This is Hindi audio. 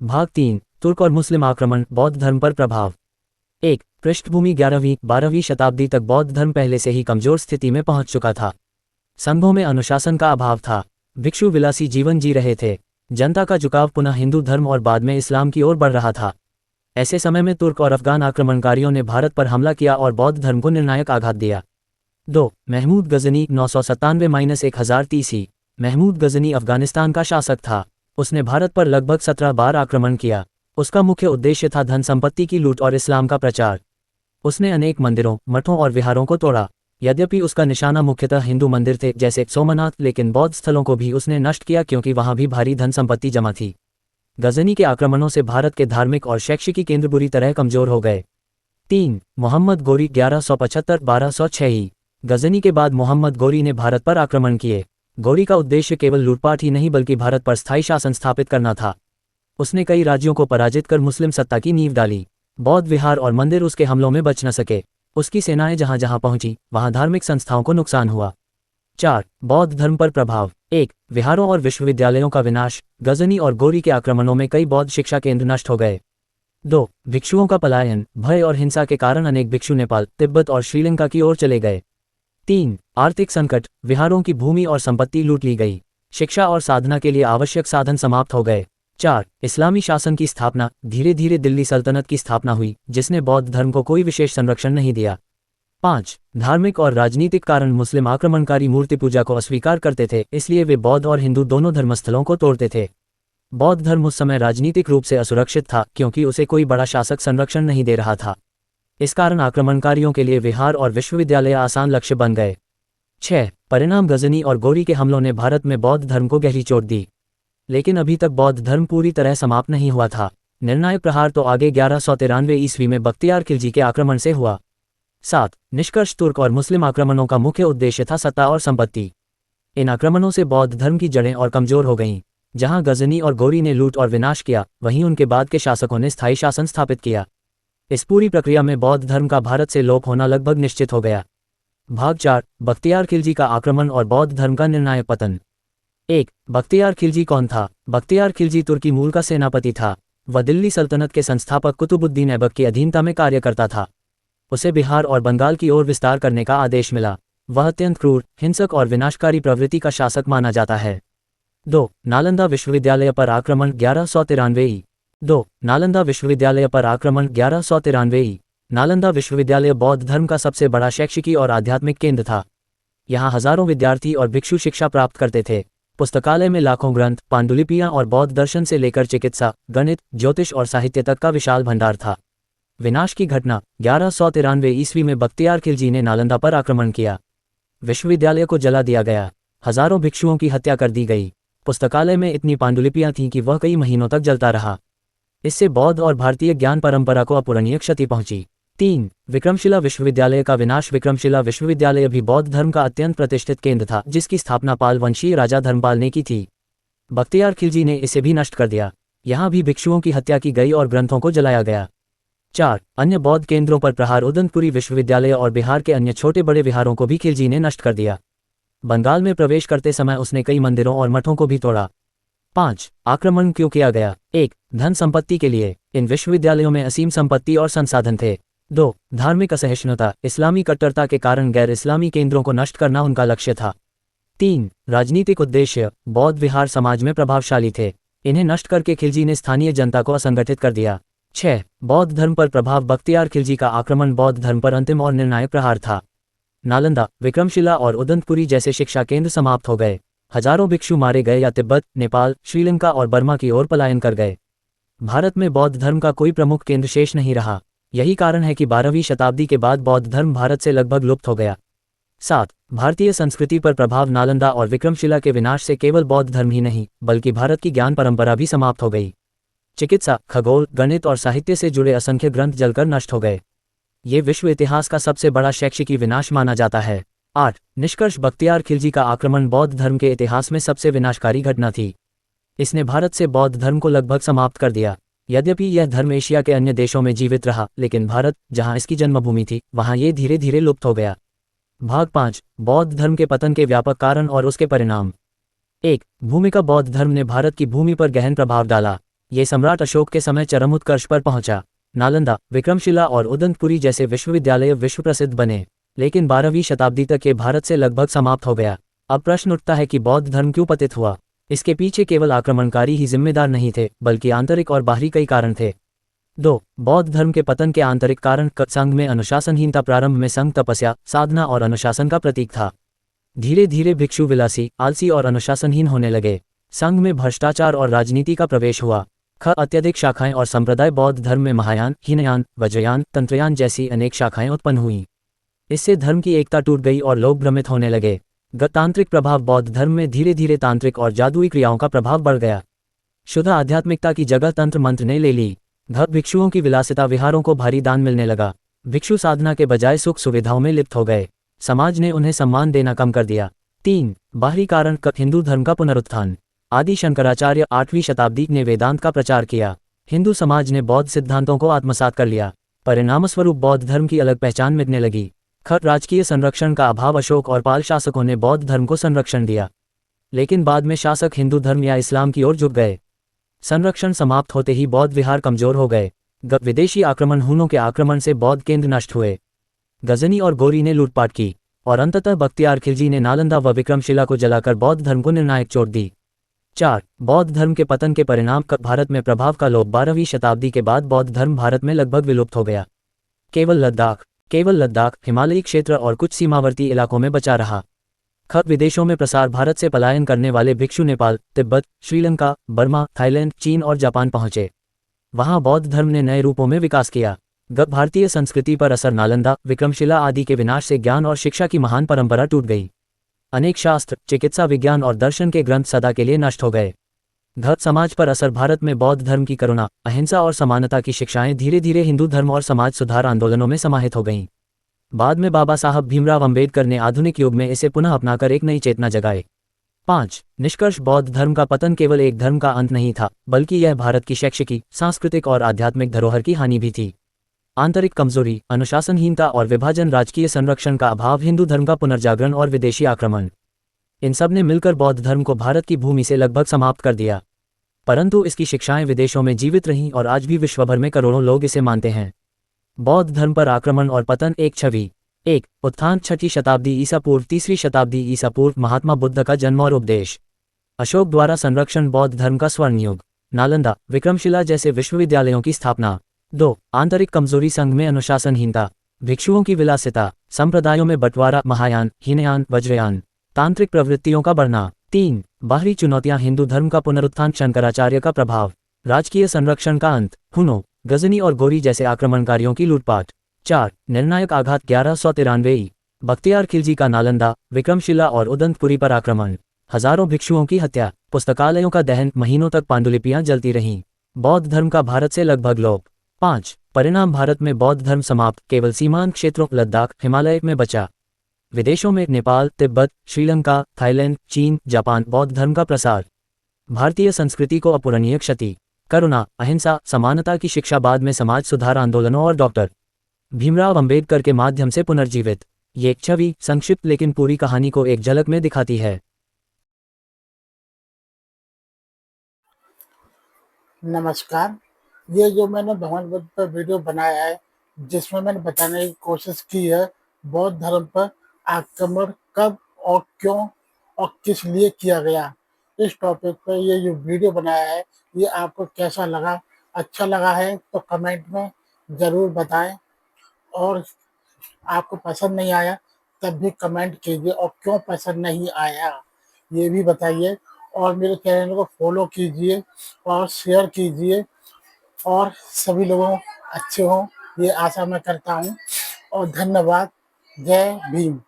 भाग 3 तुर्क और मुस्लिम आक्रमण, बौद्ध धर्म पर प्रभाव। 1. पृष्ठभूमि 11वीं-12वीं शताब्दी तक बौद्ध धर्म पहले से ही कमजोर स्थिति में पहुंच चुका था। संघों में अनुशासन का अभाव था, भिक्षु विलासी जीवन जी रहे थे, जनता का झुकाव पुनः हिंदू धर्म और बाद में इस्लाम की ओर बढ़ रहा था। ऐसे समय में तुर्क और अफगान आक्रमणकारियों ने भारत पर हमला किया और बौद्ध धर्म को निर्णायक आघात दिया। 2. महमूद गजनी 997-1030 महमूद गजनी अफगानिस्तान का शासक था। उसने भारत पर लगभग 17 बार आक्रमण किया। उसका मुख्य उद्देश्य था धन संपत्ति की लूट और इस्लाम का प्रचार। उसने अनेक मंदिरों, मठों और विहारों को तोड़ा। यद्यपि उसका निशाना मुख्यतः हिंदू मंदिर थे जैसे सोमनाथ, लेकिन बौद्ध स्थलों को भी उसने नष्ट किया क्योंकि वहां भी भारी धन संपत्ति जमा थी। गजनी के आक्रमणों से भारत के धार्मिक और शैक्षिकी केंद्र बुरी तरह कमजोर हो गए। 3. मोहम्मद गोरी 1175-1206 गजनी के बाद मोहम्मद गोरी ने भारत पर आक्रमण किए। गोरी का उद्देश्य केवल लूटपाट ही नहीं बल्कि भारत पर स्थायी शासन स्थापित करना था। उसने कई राज्यों को पराजित कर मुस्लिम सत्ता की नींव डाली। बौद्ध विहार और मंदिर उसके हमलों में बच न सके। उसकी सेनाएं जहां जहां पहुंची वहां धार्मिक संस्थाओं को नुकसान हुआ। 4. बौद्ध धर्म पर प्रभाव। 1. विहारों और विश्वविद्यालयों का विनाश। गजनी और गोरी के आक्रमणों में कई बौद्ध शिक्षा केंद्र नष्ट हो गए। 2. भिक्षुओं का पलायन। भय और हिंसा के कारण अनेक भिक्षु नेपाल, तिब्बत और श्रीलंका की ओर चले गए। 3. आर्थिक संकट। विहारों की भूमि और संपत्ति लूट ली गई। शिक्षा और साधना के लिए आवश्यक साधन समाप्त हो गए। 4. इस्लामी शासन की स्थापना। धीरे धीरे दिल्ली सल्तनत की स्थापना हुई जिसने बौद्ध धर्म को कोई विशेष संरक्षण नहीं दिया। 5. धार्मिक और राजनीतिक कारण। मुस्लिम आक्रमणकारी मूर्ति पूजा को अस्वीकार करते थे, इसलिए वे बौद्ध और हिंदू दोनों धर्मस्थलों को तोड़ते थे। बौद्ध धर्म उस समय राजनीतिक रूप से असुरक्षित था क्योंकि उसे कोई बड़ा शासक संरक्षण नहीं दे रहा था। इस कारण आक्रमणकारियों के लिए विहार और विश्वविद्यालय आसान लक्ष्य बन गए। 6. परिणाम। गजनी और गोरी के हमलों ने भारत में बौद्ध धर्म को गहरी चोट दी, लेकिन अभी तक बौद्ध धर्म पूरी तरह समाप्त नहीं हुआ था। निर्णायक प्रहार तो आगे 1193 ईस्वी में बख्तियार खिलजी के आक्रमण से हुआ। 7. निष्कर्ष। तुर्क और मुस्लिम आक्रमणों का मुख्य उद्देश्य था सत्ता और संपत्ति। इन आक्रमणों से बौद्ध धर्म की जड़ें और कमजोर हो गईं। जहां गजनी और गोरी ने लूट और विनाश किया, वहीं उनके बाद के शासकों ने स्थायी शासन स्थापित किया। इस पूरी प्रक्रिया में बौद्ध धर्म का भारत से लोप होना लगभग निश्चित हो गया। भाग 4 बख्तियार खिलजी का आक्रमण और बौद्ध धर्म का निर्णायक पतन। 1. बख्तियार खिलजी कौन था? बख्तियार खिलजी तुर्की मूल का सेनापति था। वह दिल्ली सल्तनत के संस्थापक कुतुबुद्दीन ऐबक की अधीनता में कार्य करता था। उसे बिहार और बंगाल की ओर विस्तार करने का आदेश मिला। वह अत्यंत क्रूर, हिंसक और विनाशकारी प्रवृत्ति का शासक माना जाता है। 2. नालंदा विश्वविद्यालय पर आक्रमण 1193। 2. नालंदा विश्वविद्यालय पर आक्रमण 1193। नालंदा विश्वविद्यालय बौद्ध धर्म का सबसे बड़ा शैक्षिकी और आध्यात्मिक केंद्र था। यहाँ हजारों विद्यार्थी और भिक्षु शिक्षा प्राप्त करते थे। पुस्तकालय में लाखों ग्रंथ, पांडुलिपियां और बौद्ध दर्शन से लेकर चिकित्सा, गणित, ज्योतिष और साहित्य तक का विशाल भंडार था। विनाश की घटना। 1193 ईस्वी में बख्तियार खिलजी ने नालंदा पर आक्रमण किया। विश्वविद्यालय को जला दिया गया। हजारों भिक्षुओं की हत्या कर दी गई। पुस्तकालय में इतनी पांडुलिपियां थीं कि वह कई महीनों तक जलता रहा। इससे बौद्ध और भारतीय ज्ञान परंपरा को अपूरणीय क्षति पहुंची। 3. विक्रमशिला विश्वविद्यालय का विनाश। विक्रमशिला विश्वविद्यालय भी बौद्ध धर्म का अत्यंत प्रतिष्ठित केंद्र था जिसकी स्थापना पाल वंशीय राजा धर्मपाल ने की थी। बख्तियार खिलजी ने इसे भी नष्ट कर दिया। यहाँ भी भिक्षुओं की हत्या की गई और ग्रंथों को जलाया गया। 4. अन्य बौद्ध केंद्रों पर प्रहार। उदंतपुरी विश्वविद्यालय और बिहार के अन्य छोटे बड़े विहारों को भी खिलजी ने नष्ट कर दिया। बंगाल में प्रवेश करते समय उसने कई मंदिरों और मठों को भी तोड़ा। 5. आक्रमण क्यों किया गया? 1. धन संपत्ति के लिए। इन विश्वविद्यालयों में असीम संपत्ति और संसाधन थे। 2. धार्मिक असहिष्णुता। इस्लामी कट्टरता के कारण गैर इस्लामी केंद्रों को नष्ट करना उनका लक्ष्य था। 3. राजनीतिक उद्देश्य। बौद्ध विहार समाज में प्रभावशाली थे। इन्हें नष्ट करके खिलजी ने स्थानीय जनता को असंगठित कर दिया। 6. बौद्ध धर्म पर प्रभाव। बख्तियार खिलजी का आक्रमण बौद्ध धर्म पर अंतिम और निर्णायक प्रहार था। नालंदा, विक्रमशिला और उदंतपुरी जैसे शिक्षा केंद्र समाप्त हो गए। हजारों भिक्षु मारे गए या तिब्बत, नेपाल, श्रीलंका और बर्मा की ओर पलायन कर गए। भारत में बौद्ध धर्म का कोई प्रमुख केंद्र शेष नहीं रहा। यही कारण है कि 12वीं शताब्दी के बाद बौद्ध धर्म भारत से लगभग लुप्त हो गया। 7. भारतीय संस्कृति पर प्रभाव। नालंदा और विक्रमशिला के विनाश से केवल बौद्ध धर्म ही नहीं बल्कि भारत की ज्ञान परंपरा भी समाप्त हो गई। चिकित्सा, खगोल, गणित और साहित्य से जुड़े असंख्य ग्रंथ जलकर नष्ट हो गए। ये विश्व इतिहास का सबसे बड़ा शैक्षिकी विनाश माना जाता है। 8. निष्कर्ष। बख्तियार खिलजी का आक्रमण बौद्ध धर्म के इतिहास में सबसे विनाशकारी घटना थी। इसने भारत से बौद्ध धर्म को लगभग समाप्त कर दिया। यद्यपि यह धर्म एशिया के अन्य देशों में जीवित रहा, लेकिन भारत, जहां इसकी जन्मभूमि थी, वहां ये धीरे धीरे लुप्त हो गया। भाग 5 बौद्ध धर्म के पतन के व्यापक कारण और उसके परिणाम। 1. भूमिका। बौद्ध धर्म ने भारत की भूमि पर गहन प्रभाव डाला। ये सम्राट अशोक के समय चरम उत्कर्ष पर पहुंचा। नालंदा, विक्रमशिला और उदंतपुरी जैसे विश्वविद्यालय विश्व प्रसिद्ध बने, लेकिन 12वीं शताब्दी तक ये भारत से लगभग समाप्त हो गया। अब प्रश्न उठता है कि बौद्ध धर्म क्यों पतित हुआ। इसके पीछे केवल आक्रमणकारी ही जिम्मेदार नहीं थे, बल्कि आंतरिक और बाहरी कई कारण थे। 2. बौद्ध धर्म के पतन के आंतरिक कारण। संघ में अनुशासनहीनता। प्रारंभ में संघ तपस्या, साधना और अनुशासन का प्रतीक था। धीरे धीरे भिक्षु विलासी, आलसी और अनुशासनहीन होने लगे। संघ में भ्रष्टाचार और राजनीति का प्रवेश हुआ। अत्यधिक शाखाएं और संप्रदाय। बौद्ध धर्म में महायान, हीनयान, वज्रयान, तंत्रयान जैसी अनेक शाखाएं उत्पन्न हुईं। इससे धर्म की एकता टूट गई और लोग भ्रमित होने लगे। तांत्रिक प्रभाव। बौद्ध धर्म में धीरे धीरे तांत्रिक और जादुई क्रियाओं का प्रभाव बढ़ गया। शुद्ध आध्यात्मिकता की जगह तंत्र मंत्र ने ले ली। भिक्षुओं की विलासिता। विहारों को भारी दान मिलने लगा। भिक्षु साधना के बजाय सुख सुविधाओं में लिप्त हो गए। समाज ने उन्हें सम्मान देना कम कर दिया। 3. बाहरी कारण। हिंदू धर्म का पुनरुत्थान। आदि शंकराचार्य 8वीं शताब्दी ने वेदांत का प्रचार किया। हिंदू समाज ने बौद्ध सिद्धांतों को आत्मसात कर लिया। परिणामस्वरूप बौद्ध धर्म की अलग पहचान मिटने लगी। राजकीय संरक्षण का अभाव। अशोक और पाल शासकों ने बौद्ध धर्म को संरक्षण दिया, लेकिन बाद में शासक हिंदू धर्म या इस्लाम की ओर झुक गए। संरक्षण समाप्त होते ही बौद्ध विहार कमजोर हो गए। विदेशी आक्रमण। हुनों के आक्रमण से बौद्ध केंद्र नष्ट हुए। गजनी और गोरी ने लूटपाट की, और अंततः बख्तियार खिलजी ने नालंदा व विक्रमशिला को जलाकर बौद्ध धर्म को निर्णायक चोट दी। 4. बौद्ध धर्म के पतन के परिणाम। भारत में प्रभाव का लोप। 12वीं शताब्दी के बाद बौद्ध धर्म भारत में लगभग विलुप्त हो गया। केवल लद्दाख, हिमालयी क्षेत्र और कुछ सीमावर्ती इलाकों में बचा रहा। विदेशों में प्रसार। भारत से पलायन करने वाले भिक्षु नेपाल, तिब्बत, श्रीलंका, बर्मा, थाईलैंड, चीन और जापान पहुंचे। वहां बौद्ध धर्म ने नए रूपों में विकास किया। भारतीय संस्कृति पर असर। नालंदा, विक्रमशिला आदि के विनाश से ज्ञान और शिक्षा की महान परंपरा टूट गई। अनेक शास्त्र, चिकित्सा विज्ञान और दर्शन के ग्रंथ सदा के लिए नष्ट हो गए। समाज पर असर। भारत में बौद्ध धर्म की करुणा, अहिंसा और समानता की शिक्षाएं धीरे धीरे हिंदू धर्म और समाज सुधार आंदोलनों में समाहित हो गईं। बाद में बाबा साहब भीमराव अंबेडकर ने आधुनिक युग में इसे पुनः अपनाकर एक नई चेतना जगाई। 5. निष्कर्ष। बौद्ध धर्म का पतन केवल एक धर्म का अंत नहीं था, बल्कि यह भारत की शैक्षिकी, सांस्कृतिक और आध्यात्मिक धरोहर की हानि भी थी। आंतरिक कमजोरी, अनुशासनहीनता और विभाजन, राजकीय संरक्षण का अभाव, हिंदू धर्म का पुनर्जागरण और विदेशी आक्रमण, इन सब ने मिलकर बौद्ध धर्म को भारत की भूमि से लगभग समाप्त कर दिया। परंतु इसकी शिक्षाएं विदेशों में जीवित रहीं और आज भी विश्वभर में करोड़ों लोग इसे मानते हैं। बौद्ध धर्म पर आक्रमण और पतन। एक छवि। 1. उत्थान। 6वीं शताब्दी ईसा पूर्व, 3वीं शताब्दी ईसा पूर्व, महात्मा बुद्ध का जन्म और उपदेश। अशोक द्वारा संरक्षण। बौद्ध धर्म का स्वर्ण युग। नालंदा, विक्रमशिला जैसे विश्वविद्यालयों की स्थापना। 2. आंतरिक कमजोरी। संघ में अनुशासनहीनता, भिक्षुओं की विलासिता, संप्रदायों में बंटवारा, महायान, हीनयान, वज्रयान, तांत्रिक प्रवृत्तियों का बढ़ना। 3. बाहरी चुनौतियां। हिंदू धर्म का पुनरुत्थान, शंकराचार्य का प्रभाव, राजकीय संरक्षण का अंत, हुनों, गजनी और गोरी जैसे आक्रमणकारियों की लूटपाट। 4. निर्णायक आघात। 1193 बख्तियार खिलजी का नालंदा, विक्रमशिला और उदंतपुरी पर आक्रमण, हजारों भिक्षुओं की हत्या, पुस्तकालयों का दहन, महीनों तक पांडुलिपियां जलती रहीं। बौद्ध धर्म का भारत से लगभग लोप। 5. परिणाम। भारत में बौद्ध धर्म समाप्त, केवल सीमांत क्षेत्रों लद्दाख, हिमालय में बचा। विदेशों में नेपाल, तिब्बत, श्रीलंका, थाईलैंड, चीन, जापान बौद्ध धर्म का प्रसार। भारतीय संस्कृति को अपूरणीय क्षति। करुणा, अहिंसा, समानता की शिक्षा बाद में समाज सुधार आंदोलनों और डॉक्टर भीमराव अंबेडकर के माध्यम से पुनर्जीवित। ये एक छवि, संक्षिप्त लेकिन पूरी कहानी को एक झलक में दिखाती है। नमस्कार। ये जो मैंने भगवान बुद्ध पर वीडियो बनाया है, जिसमें मैंने बताने की कोशिश की है बौद्ध धर्म पर आक्रमण कब और क्यों और किस लिए किया गया। इस टॉपिक पर ये जो वीडियो बनाया है, ये आपको कैसा लगा? अच्छा लगा है तो कमेंट में ज़रूर बताएं, और आपको पसंद नहीं आया तब भी कमेंट कीजिए, और क्यों पसंद नहीं आया ये भी बताइए। और मेरे चैनल को फॉलो कीजिए और शेयर कीजिए, और सभी लोगों अच्छे हों ये आशा मैं करता हूँ। और धन्यवाद। जय भीम।